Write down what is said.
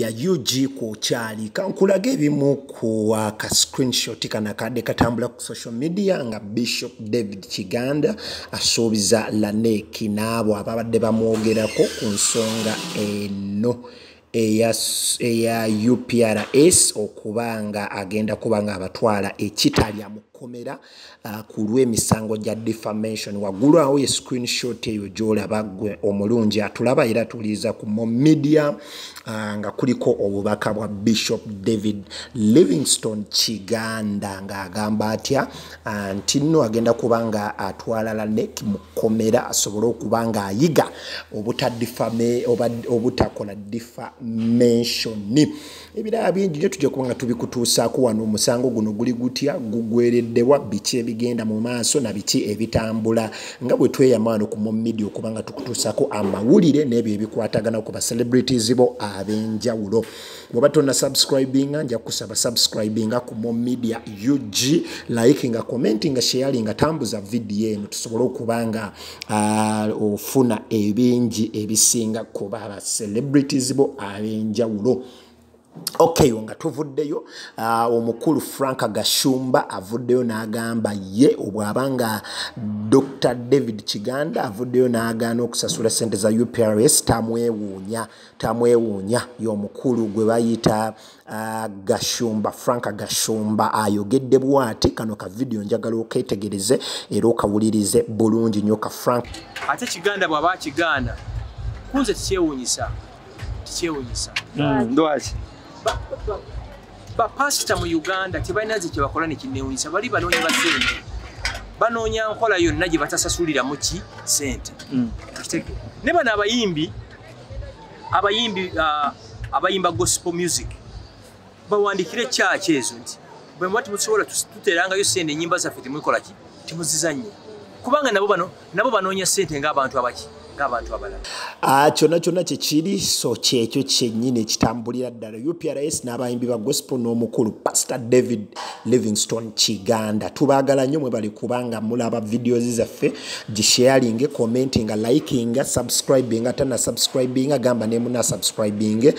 ya UG ku chali kankulage ebimu ku ka screenshot kana kadde katambula ku social media nga Bishop David Kiganda asuubiza Lanek n'abo ababadde bamwogerako ku nsonga eno eya UPRS okubanga agenda kubanga abatwala ekitalya mukomera ku lw'emisango gya defamation. Waggulu awo ye screenshot eyo gy'olaba gwe omulungi atulaba era tuliza ku media nga kuliko obubaka bwa Bishop David Livingstone Kiganda nga agamba atya nti nno agenda kubanga atwala Lanek mukomera asobole okubanga ayiga obutakola defamation. Ebirala bingi nyo tujja kubanga tubikutuusaako wano omusango guno guli gutya gugwereddewa biki ebigenda mu maaso na biki ebitambula nga bwe tweyamaano ku media okubanga tukutuusaako amawulire n'ebyo ebikwatagana ku ba celebrities bo ab'enjawulo. Bw'oba tonna subscribinga nja kusaba subscribinga ku media UG, likinga, commentinga, sharinga, tambuza video eno tusobole okubanga ofuna ebingi ebisinga ku ba celebrities bo ab'enjawulo. Okay, nga tuvuddeyo omukulu Frank Gashumba avuddeyo n'agamba ye obwabanga Dr. David Kiganda avuddeyo n'agaana okusasula sente za UPRS tamwewuunya y'omukulu gwe bayita Gashumba, Frank Gashumba ayogedde bw'ati. Kano ka video njagala oketegereze era okawulirize bulungi nnyo ka Frank. Ate Kiganda bw'aba Kiganda kunze tikyewuunyisa ndwaki ba pastor mu Uganda tebalina nze kyebakola ne kinnewunyisa. Bali banoonya basente, banoonya nkola yonna gye batasasulira mu ki sente. Ne bano abayimba gospel music bawandikire church ezo nti bwe mwati musobola tuterangayo sente ennyimba zaffe temwikola ki temuzizanye kubanga nabo banoonya sente ng'abantu abaki ng'abantu abalala. Kyonna kyekiri so kyekyo kyennyini ekitambulira ddala UPRS n'abayimbi ba gospel n'omukulu Pastor David Livingstone Kiganda. Tubaagala nnyo mwe bali kubanga mulaba videos zaffe gisharinge, commentinga, likinga, subscribinga, tana subscribinga gamba ne muna subscribinge